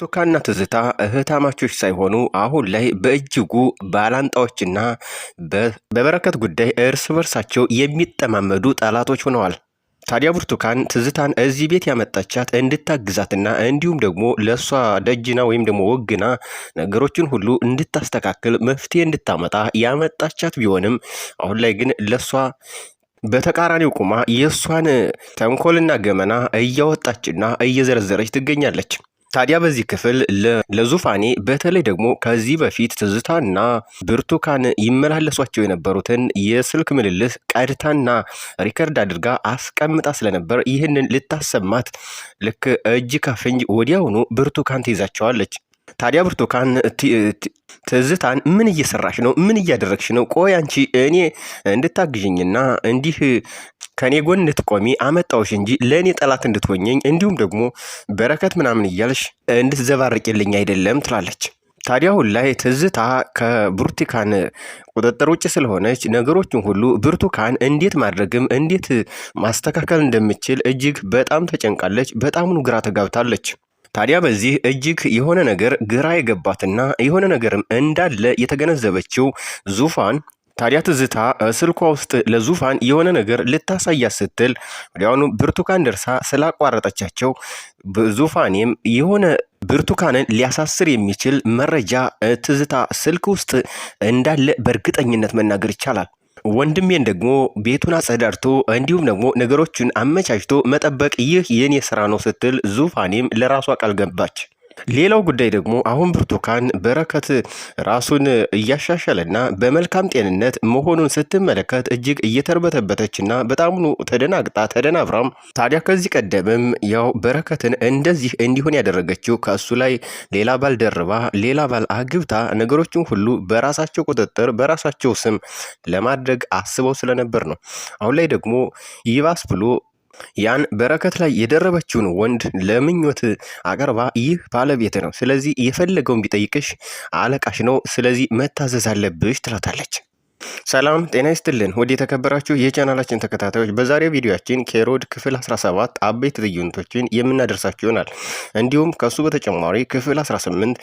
ብርቱካንና ትዝታ እህታማቾች ሳይሆኑ አሁን ላይ በእጅጉ ባላንጣዎችና በበረከት ጉዳይ እርስ በርሳቸው የሚጠማመዱ ጠላቶች ሆነዋል። ታዲያ ብርቱካን ትዝታን እዚህ ቤት ያመጣቻት እንድታግዛትና እንዲሁም ደግሞ ለእሷ ደጅና ወይም ደግሞ ወግና ነገሮችን ሁሉ እንድታስተካክል መፍትሄ እንድታመጣ ያመጣቻት ቢሆንም አሁን ላይ ግን ለእሷ በተቃራኒው ቁማ የእሷን ተንኮልና ገመና እያወጣችና እየዘረዘረች ትገኛለች። ታዲያ በዚህ ክፍል ለዙፋኔ በተለይ ደግሞ ከዚህ በፊት ትዝታና ብርቱካን ይመላለሷቸው የነበሩትን የስልክ ምልልስ ቀድታና ሪከርድ አድርጋ አስቀምጣ ስለነበር ይህንን ልታሰማት ልክ እጅ ከፍንጅ ወዲያውኑ ብርቱካን ትይዛቸዋለች። ታዲያ ብርቱካን ትዝታን ምን እየሰራሽ ነው? ምን እያደረግሽ ነው? ቆይ አንቺ እኔ እንድታግዥኝና እንዲህ ከኔ ጎን እንድትቆሚ አመጣውሽ እንጂ ለእኔ ጠላት እንድትሆኘኝ እንዲሁም ደግሞ በረከት ምናምን እያልሽ እንድትዘባርቂልኝ አይደለም ትላለች። ታዲያ አሁን ላይ ትዝታ ከብርቱካን ቁጥጥር ውጭ ስለሆነች ነገሮችን ሁሉ ብርቱካን እንዴት ማድረግም እንዴት ማስተካከል እንደምችል እጅግ በጣም ተጨንቃለች። በጣም ግራ ተጋብታለች። ታዲያ በዚህ እጅግ የሆነ ነገር ግራ የገባትና የሆነ ነገርም እንዳለ የተገነዘበችው ዙፋን ታዲያ ትዝታ ስልኳ ውስጥ ለዙፋን የሆነ ነገር ልታሳያት ስትል ወዲያውኑ ብርቱካን ደርሳ ስላቋረጠቻቸው ዙፋኔም የሆነ ብርቱካንን ሊያሳስር የሚችል መረጃ ትዝታ ስልክ ውስጥ እንዳለ በእርግጠኝነት መናገር ይቻላል። ወንድሜን ደግሞ ቤቱን አጸዳድቶ እንዲሁም ደግሞ ነገሮችን አመቻችቶ መጠበቅ ይህ የኔ ስራ ነው ስትል ዙፋኔም ለራሷ ቃል ገባች። ሌላው ጉዳይ ደግሞ አሁን ብርቱካን በረከት ራሱን እያሻሻለና በመልካም ጤንነት መሆኑን ስትመለከት እጅግ እየተርበተበተችና በጣምኑ ተደናግጣ ተደናብራም ታዲያ ከዚህ ቀደምም ያው በረከትን እንደዚህ እንዲሆን ያደረገችው ከእሱ ላይ ሌላ ባል ደርባ ሌላ ባል አግብታ ነገሮችን ሁሉ በራሳቸው ቁጥጥር በራሳቸው ስም ለማድረግ አስበው ስለነበር ነው። አሁን ላይ ደግሞ ይባስ ብሎ ያን በረከት ላይ የደረበችውን ወንድ ለምኞት አቀርባ ይህ ባለቤት ነው፣ ስለዚህ የፈለገውን ቢጠይቅሽ አለቃሽ ነው፣ ስለዚህ መታዘዝ አለብሽ ትላታለች። ሰላም ጤና ይስጥልን ወደ የተከበራችሁ የቻናላችን ተከታታዮች፣ በዛሬው ቪዲዮአችን ኬሮድ ክፍል 17 አበይት ትዕይንቶችን የምናደርሳችሁ ይሆናል። እንዲሁም ከሱ በተጨማሪ ክፍል 18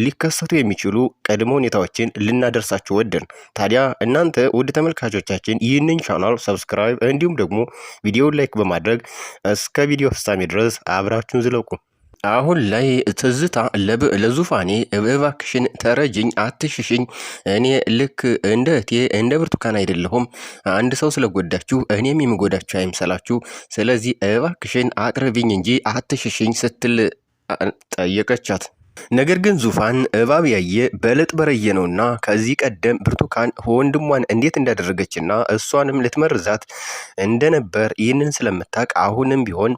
ሊከሰቱ የሚችሉ ቅድመ ሁኔታዎችን ልናደርሳችሁ ወደን። ታዲያ እናንተ ውድ ተመልካቾቻችን ይህንን ቻናል ሰብስክራይብ እንዲሁም ደግሞ ቪዲዮውን ላይክ በማድረግ እስከ ቪዲዮ ፍጻሜ ድረስ አብራችሁን ዝለቁ። አሁን ላይ ትዝታ ለዙፋኔ እባክሽን ተረጅኝ፣ አትሽሽኝ፣ እኔ ልክ እንደ እህቴ እንደ ብርቱካን አይደለሁም፣ አንድ ሰው ስለጎዳችሁ እኔም የምጎዳችሁ አይምሰላችሁ፣ ስለዚህ እባክሽን አቅርቢኝ እንጂ አትሽሽኝ ስትል ጠየቀቻት። ነገር ግን ዙፋን እባብ ያየ በልጥ በረየ ነውና ከዚህ ቀደም ብርቱካን ወንድሟን እንዴት እንዳደረገችና እሷንም ልትመርዛት እንደነበር ይህንን ስለምታውቅ አሁንም ቢሆን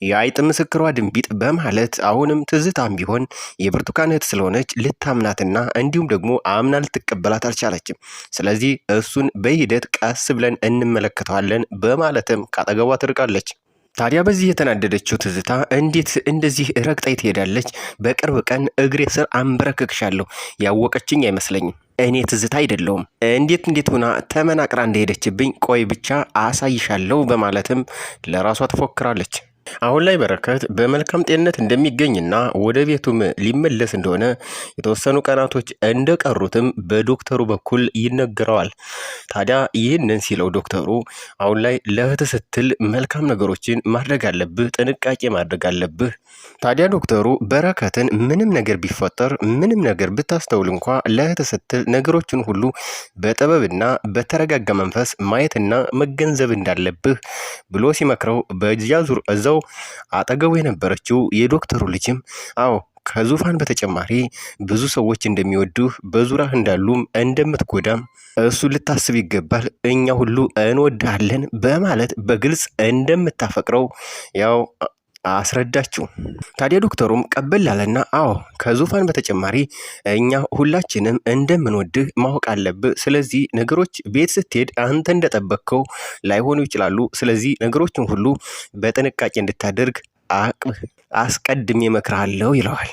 የአይጥ ምስክሯ ድንቢጥ በማለት አሁንም ትዝታም ቢሆን የብርቱካን እህት ስለሆነች ልታምናትና እንዲሁም ደግሞ አምና ልትቀበላት አልቻለችም። ስለዚህ እሱን በሂደት ቀስ ብለን እንመለከተዋለን በማለትም ካጠገቧ ትርቃለች። ታዲያ በዚህ የተናደደችው ትዝታ እንዴት እንደዚህ ረግጣይ ትሄዳለች? በቅርብ ቀን እግሬ ስር አንበረክክሻለሁ፣ ያወቀችኝ አይመስለኝም። እኔ ትዝታ አይደለሁም። እንዴት ሆና ተመናቅራ እንደሄደችብኝ ቆይ ብቻ አሳይሻለሁ በማለትም ለራሷ ትፎክራለች። አሁን ላይ በረከት በመልካም ጤንነት እንደሚገኝና ወደ ቤቱም ሊመለስ እንደሆነ የተወሰኑ ቀናቶች እንደቀሩትም በዶክተሩ በኩል ይነገረዋል። ታዲያ ይህንን ሲለው ዶክተሩ አሁን ላይ ለእህት ስትል መልካም ነገሮችን ማድረግ አለብህ፣ ጥንቃቄ ማድረግ አለብህ። ታዲያ ዶክተሩ በረከትን ምንም ነገር ቢፈጠር ምንም ነገር ብታስተውል እንኳ ለእህት ስትል ነገሮችን ሁሉ በጥበብና በተረጋጋ መንፈስ ማየትና መገንዘብ እንዳለብህ ብሎ ሲመክረው በዚያ ዙር እዛው አጠገቡ የነበረችው የዶክተሩ ልጅም አዎ ከዙፋን በተጨማሪ ብዙ ሰዎች እንደሚወዱህ በዙሪያህ እንዳሉም እንደምትጎዳም እሱ ልታስብ ይገባል፣ እኛ ሁሉ እንወድሃለን በማለት በግልጽ እንደምታፈቅረው ያው አስረዳችው። ታዲያ ዶክተሩም ቀበል አለና አዎ ከዙፋን በተጨማሪ እኛ ሁላችንም እንደምንወድህ ማወቅ አለብህ፣ ስለዚህ ነገሮች ቤት ስትሄድ አንተ እንደጠበቅከው ላይሆኑ ይችላሉ፣ ስለዚህ ነገሮችን ሁሉ በጥንቃቄ እንድታደርግ አስቀድሜ እመክርሃለሁ ይለዋል።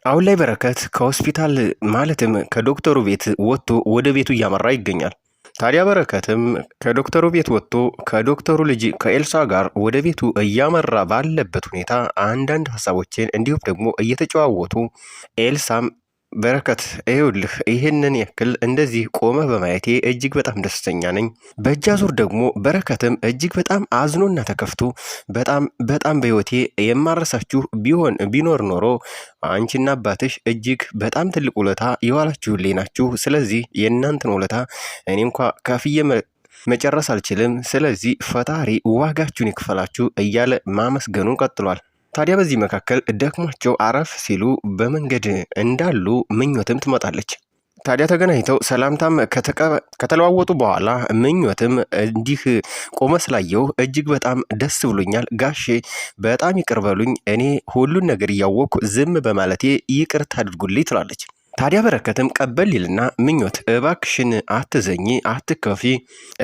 አሁን ላይ በረከት ከሆስፒታል ማለትም ከዶክተሩ ቤት ወጥቶ ወደ ቤቱ እያመራ ይገኛል። ታዲያ በረከትም ከዶክተሩ ቤት ወጥቶ ከዶክተሩ ልጅ ከኤልሳ ጋር ወደ ቤቱ እያመራ ባለበት ሁኔታ አንዳንድ ሀሳቦችን እንዲሁም ደግሞ እየተጨዋወቱ ኤልሳም በረከት ይኸውልህ ይህንን ያክል እንደዚህ ቆመህ በማየቴ እጅግ በጣም ደስተኛ ነኝ። በእጅ አዙር ደግሞ በረከትም እጅግ በጣም አዝኖና ተከፍቶ በጣም በህይወቴ የማረሳችሁ ቢኖር ኖሮ አንቺና አባትሽ እጅግ በጣም ትልቅ ውለታ የዋላችሁልኝ ናችሁ። ስለዚህ የእናንተን ውለታ እኔ እንኳ ከፍዬ መጨረስ አልችልም። ስለዚህ ፈጣሪ ዋጋችሁን ይክፈላችሁ እያለ ማመስገኑን ቀጥሏል። ታዲያ በዚህ መካከል ደክሟቸው አረፍ ሲሉ በመንገድ እንዳሉ ምኞትም ትመጣለች። ታዲያ ተገናኝተው ሰላምታም ከተለዋወጡ በኋላ ምኞትም እንዲህ ቆመ ስላየው እጅግ በጣም ደስ ብሎኛል ጋሼ፣ በጣም ይቅር በሉኝ፣ እኔ ሁሉን ነገር እያወቅኩ ዝም በማለቴ ይቅርታ አድርጉልኝ ትላለች። ታዲያ በረከትም ቀበል ይልና ምኞት እባክሽን አትዘኝ፣ አትከፊ፣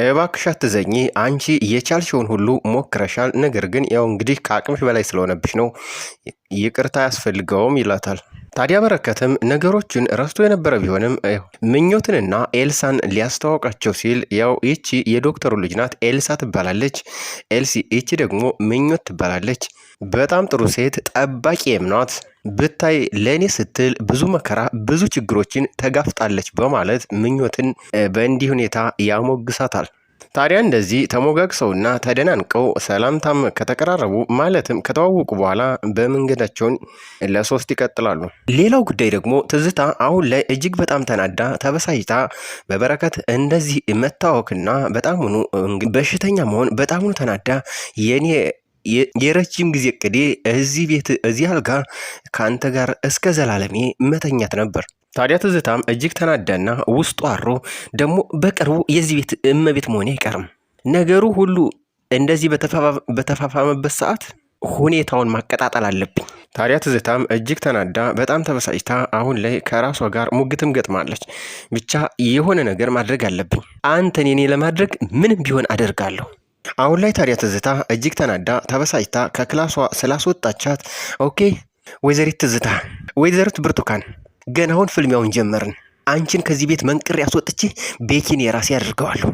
እባክሽ አትዘኝ፣ አንቺ የቻልሽውን ሁሉ ሞክረሻል። ነገር ግን ያው እንግዲህ ከአቅምሽ በላይ ስለሆነብሽ ነው፣ ይቅርታ አያስፈልገውም ይላታል። ታዲያ በረከትም ነገሮችን ረስቶ የነበረ ቢሆንም ምኞትንና ኤልሳን ሊያስተዋውቃቸው ሲል ያው ይቺ የዶክተሩ ልጅ ናት፣ ኤልሳ ትባላለች። ይቺ ደግሞ ምኞት ትባላለች። በጣም ጥሩ ሴት፣ ጠባቂም ናት። ብታይ ለእኔ ስትል ብዙ መከራ ብዙ ችግሮችን ተጋፍጣለች በማለት ምኞትን በእንዲህ ሁኔታ ያሞግሳታል። ታዲያ እንደዚህ ተሞጋግሰውና ተደናንቀው ሰላምታም ከተቀራረቡ ማለትም ከተዋወቁ በኋላ በመንገዳቸውን ለሶስት ይቀጥላሉ። ሌላው ጉዳይ ደግሞ ትዝታ አሁን ላይ እጅግ በጣም ተናዳ ተበሳጭታ በበረከት እንደዚህ መታወክና በጣሙኑ በሽተኛ መሆን በጣሙኑ ተናዳ የረጅም ጊዜ እቅዴ እዚህ ቤት እዚህ አልጋ ከአንተ ጋር እስከ ዘላለሜ መተኛት ነበር። ታዲያ ትዝታም እጅግ ተናዳና ውስጡ አሮ ደግሞ በቅርቡ የዚህ ቤት እመቤት መሆኔ አይቀርም፣ ነገሩ ሁሉ እንደዚህ በተፋፋመበት ሰዓት ሁኔታውን ማቀጣጠል አለብኝ። ታዲያ ትዝታም እጅግ ተናዳ በጣም ተበሳጭታ አሁን ላይ ከራሷ ጋር ሙግትም ገጥማለች። ብቻ የሆነ ነገር ማድረግ አለብኝ፣ አንተን የኔ ለማድረግ ምንም ቢሆን አደርጋለሁ። አሁን ላይ ታዲያ ትዝታ እጅግ ተናዳ ተበሳጭታ ከክላሷ ስላስወጣቻት ኦኬ ወይዘሪት ትዝታ፣ ወይዘሪት ብርቱካን ገና አሁን ፍልሚያውን ጀመርን። አንቺን ከዚህ ቤት መንቅር ያስወጥቼ ቤኪን የራሴ አድርገዋለሁ።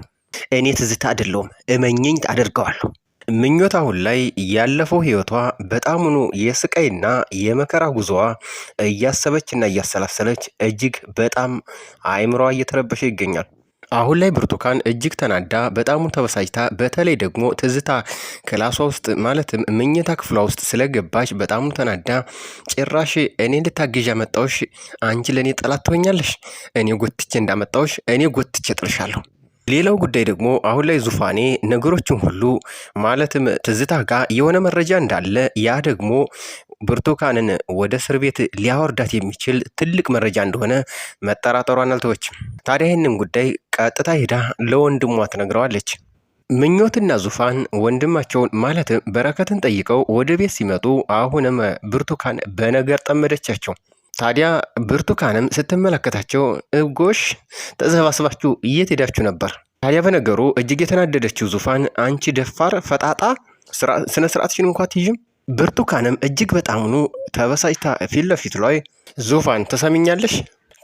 እኔ ትዝታ አይደለሁም፣ እመኘኝ አድርገዋለሁ። ምኞት አሁን ላይ ያለፈው ህይወቷ በጣሙኑ የስቃይና የመከራ ጉዞዋ እያሰበችና እያሰላሰለች እጅግ በጣም አእምሮዋ እየተረበሸ ይገኛል። አሁን ላይ ብርቱካን እጅግ ተናዳ በጣሙን ተበሳጭታ በተለይ ደግሞ ትዝታ ክላሷ ውስጥ ማለትም መኝታ ክፍሏ ውስጥ ስለገባች በጣሙን ተናዳ ጭራሽ እኔ እንድታገዣ መጣውሽ፣ አንቺ ለእኔ ጠላት ትሆኛለሽ፣ እኔ ጎትቼ እንዳመጣውሽ እኔ ጎትቼ ጥልሻለሁ። ሌላው ጉዳይ ደግሞ አሁን ላይ ዙፋኔ ነገሮችን ሁሉ ማለትም ትዝታ ጋር የሆነ መረጃ እንዳለ ያ ደግሞ ብርቱካንን ወደ እስር ቤት ሊያወርዳት የሚችል ትልቅ መረጃ እንደሆነ መጠራጠሯን አልተወችም። ታዲያ ይህንን ጉዳይ ቀጥታ ሄዳ ለወንድሟ ትነግረዋለች። ምኞትና ዙፋን ወንድማቸውን ማለትም በረከትን ጠይቀው ወደ ቤት ሲመጡ አሁንም ብርቱካን በነገር ጠመደቻቸው። ታዲያ ብርቱካንም ስትመለከታቸው ጎሽ ተሰባስባችሁ የት ሄዳችሁ ነበር? ታዲያ በነገሩ እጅግ የተናደደችው ዙፋን አንቺ ደፋር ፈጣጣ ስነ ስርዓትሽን እንኳ አትይዥም። ብርቱካንም እጅግ በጣምኑ ተበሳጭታ ፊት ለፊቱ ላይ ዙፋን ትሰሚኛለሽ?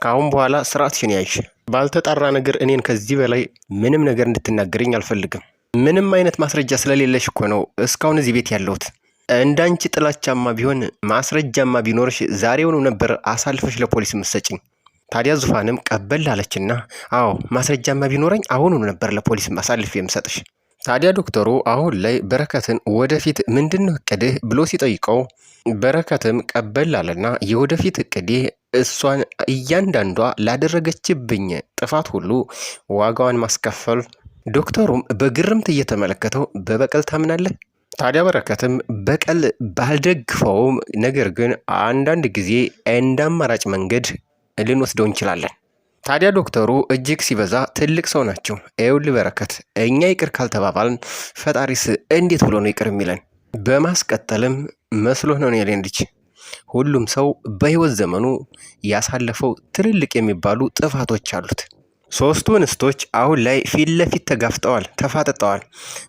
ከአሁን በኋላ ስርዓትሽን ያይሽ። ባልተጣራ ነገር እኔን ከዚህ በላይ ምንም ነገር እንድትናገረኝ አልፈልግም። ምንም አይነት ማስረጃ ስለሌለሽ እኮ ነው እስካሁን እዚህ ቤት ያለሁት። እንዳንቺ ጥላቻማ ቢሆን ማስረጃማ ቢኖርሽ ዛሬውኑ ነበር አሳልፈሽ ለፖሊስ ምሰጭኝ። ታዲያ ዙፋንም ቀበል አለችና አዎ ማስረጃማ ቢኖረኝ አሁኑኑ ነበር ለፖሊስ አሳልፌ የምሰጥሽ። ታዲያ ዶክተሩ አሁን ላይ በረከትን ወደፊት ምንድነው እቅድህ ብሎ ሲጠይቀው በረከትም ቀበል አለና የወደፊት እቅዴ እሷን እያንዳንዷ ላደረገችብኝ ጥፋት ሁሉ ዋጋዋን ማስከፈል። ዶክተሩም በግርምት እየተመለከተው በበቀል ታምናለህ? ታዲያ በረከትም በቀል ባልደግፈውም ነገር ግን አንዳንድ ጊዜ እንደ አማራጭ መንገድ ልንወስደው እንችላለን። ታዲያ ዶክተሩ እጅግ ሲበዛ ትልቅ ሰው ናቸው። ይኸውልህ በረከት እኛ ይቅር ካልተባባልን ፈጣሪስ እንዴት ብሎ ነው ይቅር የሚለን? በማስቀጠልም መስሎህ ነው የኔ ልጅ፣ ሁሉም ሰው በህይወት ዘመኑ ያሳለፈው ትልልቅ የሚባሉ ጥፋቶች አሉት። ሶስቱ እንስቶች አሁን ላይ ፊት ለፊት ተጋፍጠዋል፣ ተፋጠጠዋል።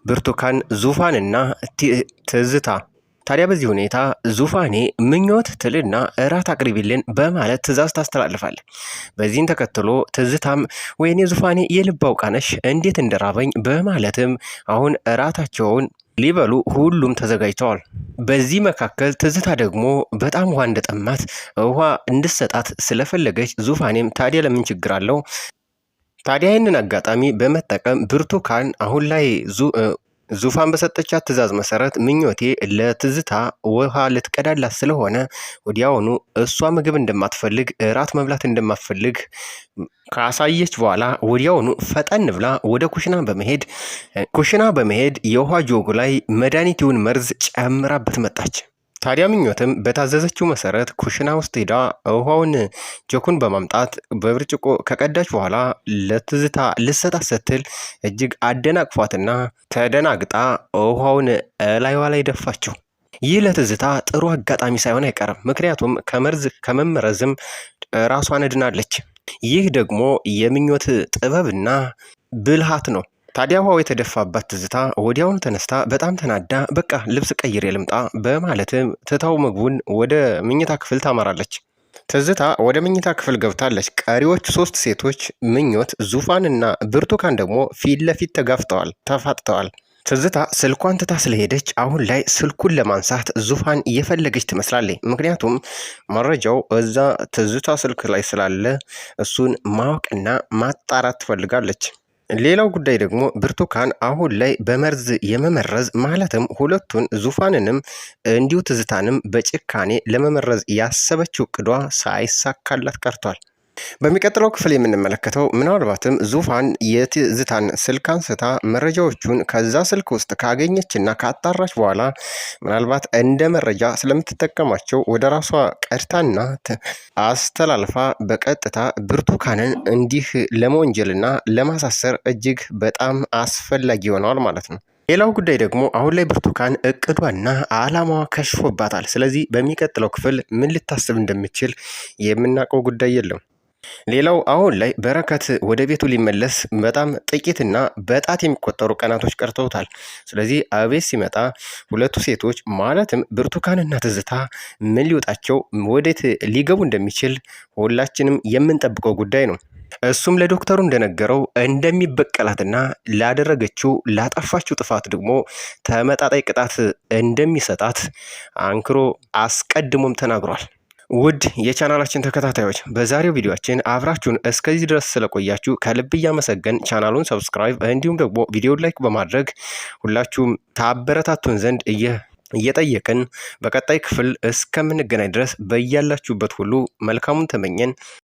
ብርቱካን፣ ዙፋንና ትዝታ። ታዲያ በዚህ ሁኔታ ዙፋኔ ምኞት ትልና እራት አቅርቢልን በማለት ትዕዛዝ ታስተላልፋለች። በዚህን ተከትሎ ትዝታም ወይኔ ዙፋኔ የልብ አውቃነሽ እንዴት እንደራበኝ በማለትም አሁን እራታቸውን ሊበሉ ሁሉም ተዘጋጅተዋል። በዚህ መካከል ትዝታ ደግሞ በጣም ውሃ እንደጠማት ውሃ እንድሰጣት ስለፈለገች ዙፋኔም ታዲያ ለምን ችግር አለው? ታዲያ ይህንን አጋጣሚ በመጠቀም ብርቱካን አሁን ላይ ዙፋን በሰጠቻት ትዕዛዝ መሰረት ምኞቴ ለትዝታ ውሃ ልትቀዳላት ስለሆነ ወዲያውኑ እሷ ምግብ እንደማትፈልግ እራት መብላት እንደማትፈልግ ካሳየች በኋላ ወዲያውኑ ፈጠን ብላ ወደ ኩሽና በመሄድ የውሃ ጆጉ ላይ መድኃኒቱን መርዝ ጨምራበት መጣች። ታዲያ ምኞትም በታዘዘችው መሰረት ኩሽና ውስጥ ሄዳ ውሃውን ጆኩን በማምጣት በብርጭቆ ከቀዳች በኋላ ለትዝታ ልሰጣት ስትል እጅግ አደናቅፏትና ተደናግጣ ውሃውን እላይዋ ላይ ደፋችው። ይህ ለትዝታ ጥሩ አጋጣሚ ሳይሆን አይቀርም። ምክንያቱም ከመመረዝም ራሷን እድናለች። ይህ ደግሞ የምኞት ጥበብና ብልሃት ነው። ታዲያ ውሃው የተደፋባት ትዝታ ወዲያውኑ ተነስታ በጣም ተናዳ በቃ ልብስ ቀይሬ ልምጣ በማለትም ትታው ምግቡን ወደ መኝታ ክፍል ታመራለች። ትዝታ ወደ መኝታ ክፍል ገብታለች። ቀሪዎቹ 3 ሴቶች ምኞት፣ ዙፋንና ብርቱካን ደግሞ ፊት ለፊት ተፋጥተዋል። ትዝታ ስልኳን ትታ ስለሄደች አሁን ላይ ስልኩን ለማንሳት ዙፋን እየፈለገች ትመስላለች። ምክንያቱም መረጃው እዛ ትዝታ ስልክ ላይ ስላለ እሱን ማወቅና ማጣራት ትፈልጋለች። ሌላው ጉዳይ ደግሞ ብርቱካን አሁን ላይ በመርዝ የመመረዝ ማለትም ሁለቱን ዙፋንንም እንዲሁ ትዝታንም በጭካኔ ለመመረዝ ያሰበችው እቅዷ ሳይሳካላት ቀርቷል። በሚቀጥለው ክፍል የምንመለከተው ምናልባትም ዙፋን የትዝታን ስልክ አንስታ መረጃዎቹን ከዛ ስልክ ውስጥ ካገኘችና ካጣራች በኋላ ምናልባት እንደ መረጃ ስለምትጠቀማቸው ወደ ራሷ ቀድታና አስተላልፋ በቀጥታ ብርቱካንን እንዲህ ለመወንጀልና ለማሳሰር እጅግ በጣም አስፈላጊ ሆነዋል ማለት ነው። ሌላው ጉዳይ ደግሞ አሁን ላይ ብርቱካን እቅዷና አላማዋ ከሽፎባታል። ስለዚህ በሚቀጥለው ክፍል ምን ልታስብ እንደምችል የምናውቀው ጉዳይ የለም። ሌላው አሁን ላይ በረከት ወደ ቤቱ ሊመለስ በጣም ጥቂትና በጣት የሚቆጠሩ ቀናቶች ቀርተውታል። ስለዚህ አቤት ሲመጣ ሁለቱ ሴቶች ማለትም ብርቱካንና ትዝታ ምን ሊወጣቸው ወዴት ሊገቡ እንደሚችል ሁላችንም የምንጠብቀው ጉዳይ ነው። እሱም ለዶክተሩ እንደነገረው እንደሚበቀላትና ላጠፋችው ጥፋት ደግሞ ተመጣጣኝ ቅጣት እንደሚሰጣት አንክሮ አስቀድሞም ተናግሯል። ውድ የቻናላችን ተከታታዮች በዛሬው ቪዲዮአችን አብራችሁን እስከዚህ ድረስ ስለቆያችሁ ከልብ እያመሰገን ቻናሉን ሰብስክራይብ እንዲሁም ደግሞ ቪዲዮውን ላይክ በማድረግ ሁላችሁም ታበረታቱን ዘንድ እየጠየቅን በቀጣይ ክፍል እስከምንገናኝ ድረስ በያላችሁበት ሁሉ መልካሙን ተመኘን።